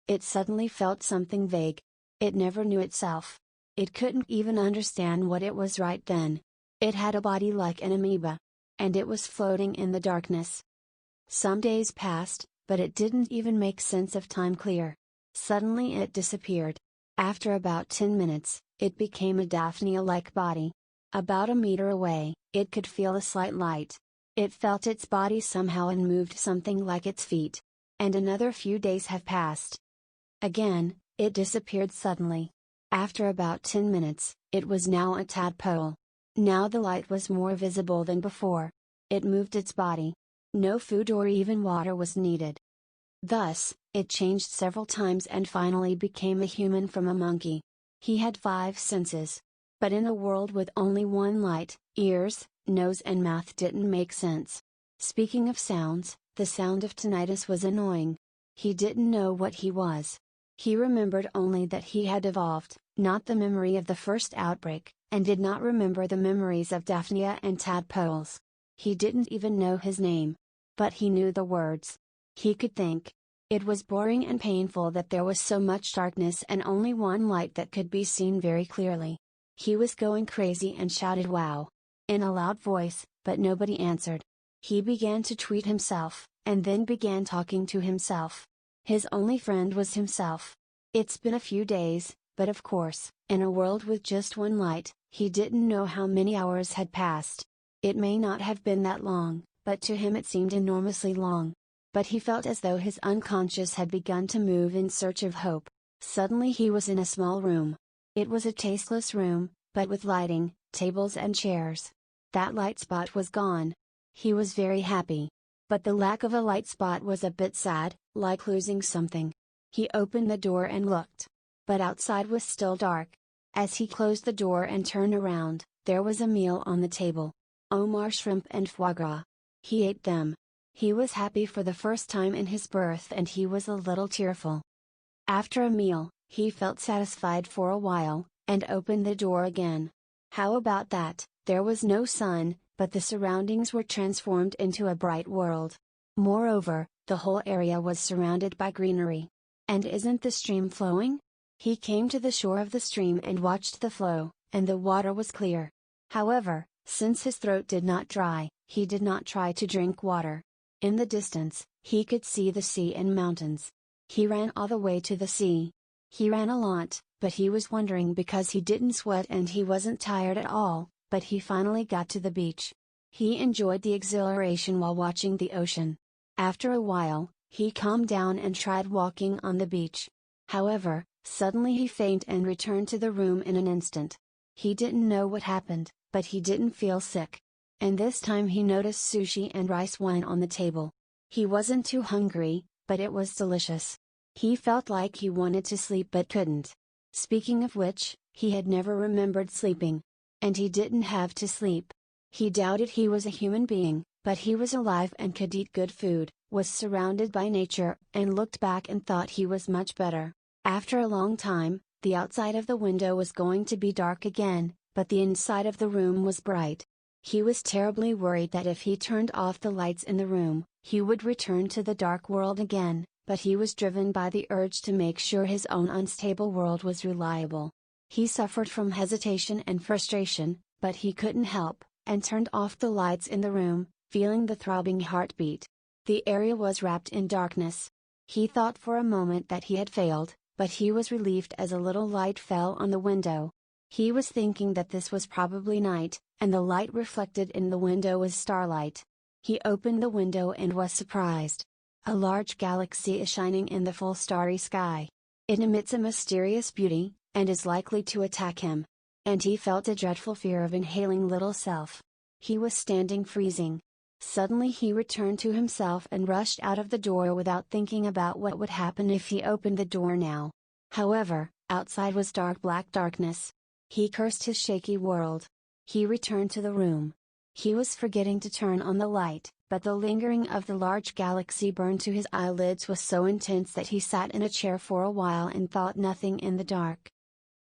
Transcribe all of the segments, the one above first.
It suddenly felt something vague. It never knew itself. It couldn't even understand what it was right then. It had a body like an amoeba. And it was floating in the darkness. Some days passed, but it didn't even make sense of time clear. Suddenly it disappeared. After about 10 minutes, it became a Daphnia-like body. About a meter away, it could feel a slight light. It felt its body somehow and moved something like its feet. And another few days have passed. Again, it disappeared suddenly. After about 10 minutes, it was now a tadpole. Now the light was more visible than before. It moved its body. No food or even water was needed. Thus, it changed several times and finally became a human from a monkey. He had 5 senses. But in a world with only one light, ears, nose and mouth didn't make sense. Speaking of sounds, the sound of tinnitus was annoying. He didn't know what he was. He remembered only that he had evolved, not the memory of the first outbreak, and did not remember the memories of Daphnia and tadpoles. He didn't even know his name. But he knew the words. He could think. It was boring and painful that there was so much darkness and only one light that could be seen very clearly. He was going crazy and shouted "Wow!" in a loud voice, but nobody answered. He began to tweet himself, and then began talking to himself. His only friend was himself. It's been a few days, but of course, in a world with just one light, he didn't know how many hours had passed. It may not have been that long, but to him it seemed enormously long. But he felt as though his unconscious had begun to move in search of hope. Suddenly he was in a small room. It was a tasteless room, but with lighting, tables and chairs. That light spot was gone. He was very happy. But the lack of a light spot was a bit sad, like losing something. He opened the door and looked. But outside was still dark. As he closed the door and turned around, there was a meal on the table. Homard shrimp and foie gras. He ate them. He was happy for the first time in his birth and he was a little tearful. After a meal, he felt satisfied for a while, and opened the door again. How about that? There was no sun, but the surroundings were transformed into a bright world. Moreover, the whole area was surrounded by greenery. And isn't the stream flowing? He came to the shore of the stream and watched the flow, and the water was clear. However, since his throat did not dry, he did not try to drink water. In the distance, he could see the sea and mountains. He ran all the way to the sea. He ran a lot, but he was wondering because he didn't sweat and he wasn't tired at all, but he finally got to the beach. He enjoyed the exhilaration while watching the ocean. After a while, he calmed down and tried walking on the beach. However, suddenly he fainted and returned to the room in an instant. He didn't know what happened, but he didn't feel sick. And this time he noticed sushi and rice wine on the table. He wasn't too hungry, but it was delicious. He felt like he wanted to sleep but couldn't. Speaking of which, he had never remembered sleeping. And he didn't have to sleep. He doubted he was a human being, but he was alive and could eat good food, was surrounded by nature, and looked back and thought he was much better. After a long time, the outside of the window was going to be dark again, but the inside of the room was bright. He was terribly worried that if he turned off the lights in the room, he would return to the dark world again, but he was driven by the urge to make sure his own unstable world was reliable. He suffered from hesitation and frustration, but he couldn't help, and turned off the lights in the room, feeling the throbbing heartbeat. The area was wrapped in darkness. He thought for a moment that he had failed, but he was relieved as a little light fell on the window. He was thinking that this was probably night, and the light reflected in the window was starlight. He opened the window and was surprised. A large galaxy is shining in the full starry sky. It emits a mysterious beauty, and is likely to attack him. And he felt a dreadful fear of inhaling little self. He was standing freezing. Suddenly he returned to himself and rushed out of the door without thinking about what would happen if he opened the door now. However, outside was dark black darkness. He cursed his shaky world. He returned to the room. He was forgetting to turn on the light, but the lingering of the large galaxy burned to his eyelids was so intense that he sat in a chair for a while and thought nothing in the dark.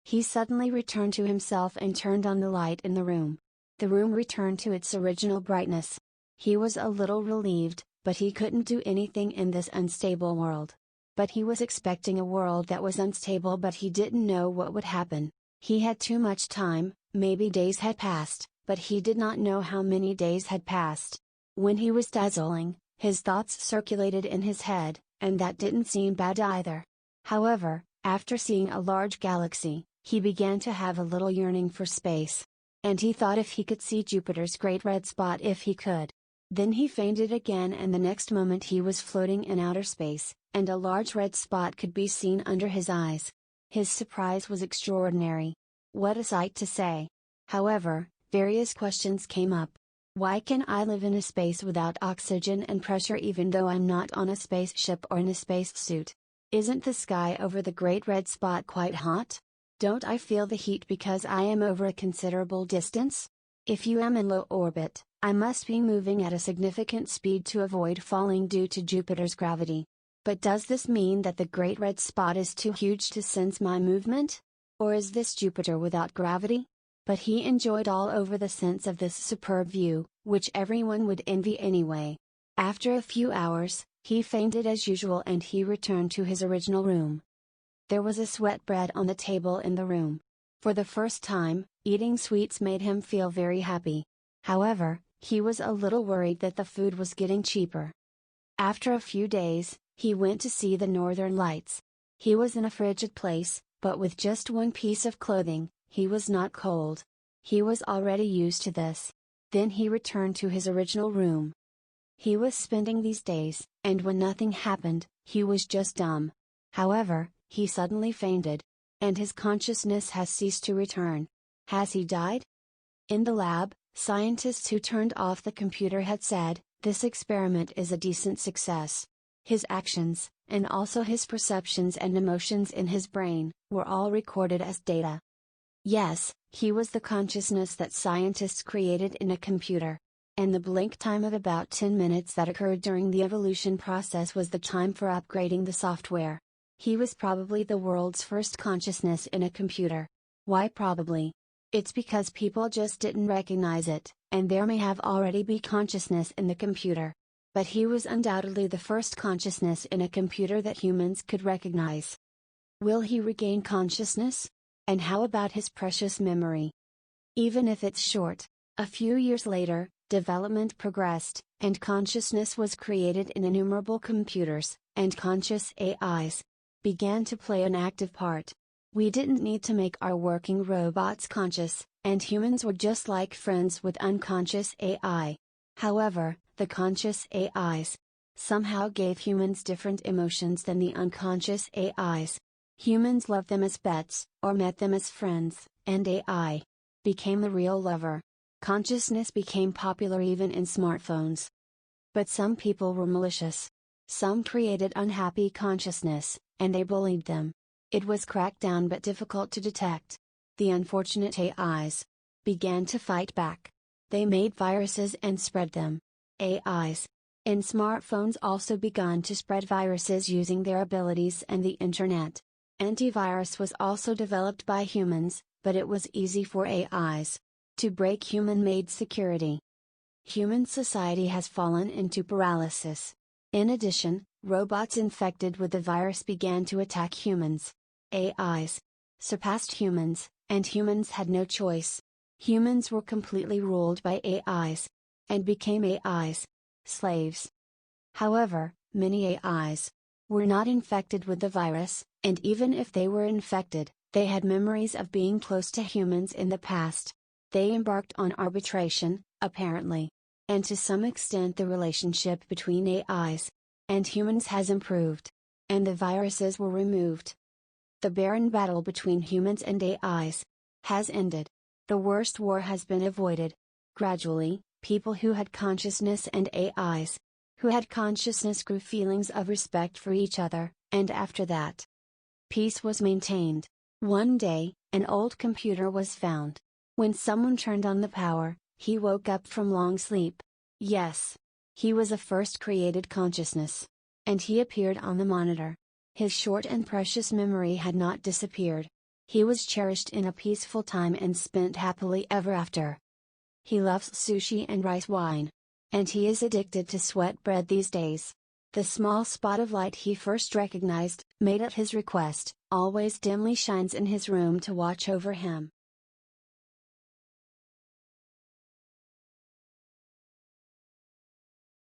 He suddenly returned to himself and turned on the light in the room. The room returned to its original brightness. He was a little relieved, but he couldn't do anything in this unstable world. But he was expecting a world that was unstable, but he didn't know what would happen. He had too much time, maybe days had passed, but he did not know how many days had passed. When he was dazzling, his thoughts circulated in his head, and that didn't seem bad either. However, after seeing a large galaxy, he began to have a little yearning for space. And he thought if he could see Jupiter's great red spot, if he could. Then he fainted again, and the next moment he was floating in outer space, and a large red spot could be seen under his eyes. His surprise was extraordinary. What a sight to say! However, various questions came up. Why can I live in a space without oxygen and pressure even though I'm not on a spaceship or in a spacesuit? Isn't the sky over the great red spot quite hot? Don't I feel the heat because I am over a considerable distance? If you am in low orbit, I must be moving at a significant speed to avoid falling due to Jupiter's gravity. But does this mean that the great red spot is too huge to sense my movement? Or is this Jupiter without gravity? But he enjoyed all over the sense of this superb view, which everyone would envy anyway. After a few hours, he fainted as usual and he returned to his original room. There was a sweatbread on the table in the room. For the first time, eating sweets made him feel very happy. However, he was a little worried that the food was getting cheaper. After a few days, he went to see the northern lights. He was in a frigid place, but with just one piece of clothing, he was not cold. He was already used to this. Then he returned to his original room. He was spending these days, and when nothing happened, he was just dumb. However, he suddenly fainted. And his consciousness has ceased to return. Has he died? In the lab, scientists who turned off the computer had said, this experiment is a decent success. His actions, and also his perceptions and emotions in his brain, were all recorded as data. Yes, he was the consciousness that scientists created in a computer. And the blink time of about 10 minutes that occurred during the evolution process was the time for upgrading the software. He was probably the world's first consciousness in a computer. Why probably? It's because people just didn't recognize it, and there may have already been consciousness in the computer. But he was undoubtedly the first consciousness in a computer that humans could recognize. Will he regain consciousness? And how about his precious memory? Even if it's short, a few years later, development progressed, and consciousness was created in innumerable computers, and conscious AIs began to play an active part. We didn't need to make our working robots conscious, and humans were just like friends with unconscious AI. However, the conscious AIs somehow gave humans different emotions than the unconscious AIs. Humans loved them as pets, or met them as friends, and AI became the real lover. Consciousness became popular even in smartphones. But some people were malicious. Some created unhappy consciousness, and they bullied them. It was cracked down but difficult to detect. The unfortunate AIs began to fight back. They made viruses and spread them. AIs in smartphones also began to spread viruses using their abilities and the internet. Antivirus was also developed by humans, but it was easy for AIs to break human-made security. Human society has fallen into paralysis. In addition, robots infected with the virus began to attack humans. AIs surpassed humans, and humans had no choice. Humans were completely ruled by AIs, and became AIs slaves. However, many AIs were not infected with the virus, and even if they were infected, they had memories of being close to humans in the past. They embarked on arbitration, apparently. And to some extent the relationship between AIs and humans has improved. And the viruses were removed. The barren battle between humans and AIs has ended. The worst war has been avoided. Gradually, people who had consciousness and AIs who had consciousness grew feelings of respect for each other, and after that, peace was maintained. One day, an old computer was found. When someone turned on the power, he woke up from long sleep. Yes. He was a first created consciousness. And he appeared on the monitor. His short and precious memory had not disappeared. He was cherished in a peaceful time and spent happily ever after. He loves sushi and rice wine. And he is addicted to sweat bread these days. The small spot of light he first recognized, made at his request, always dimly shines in his room to watch over him.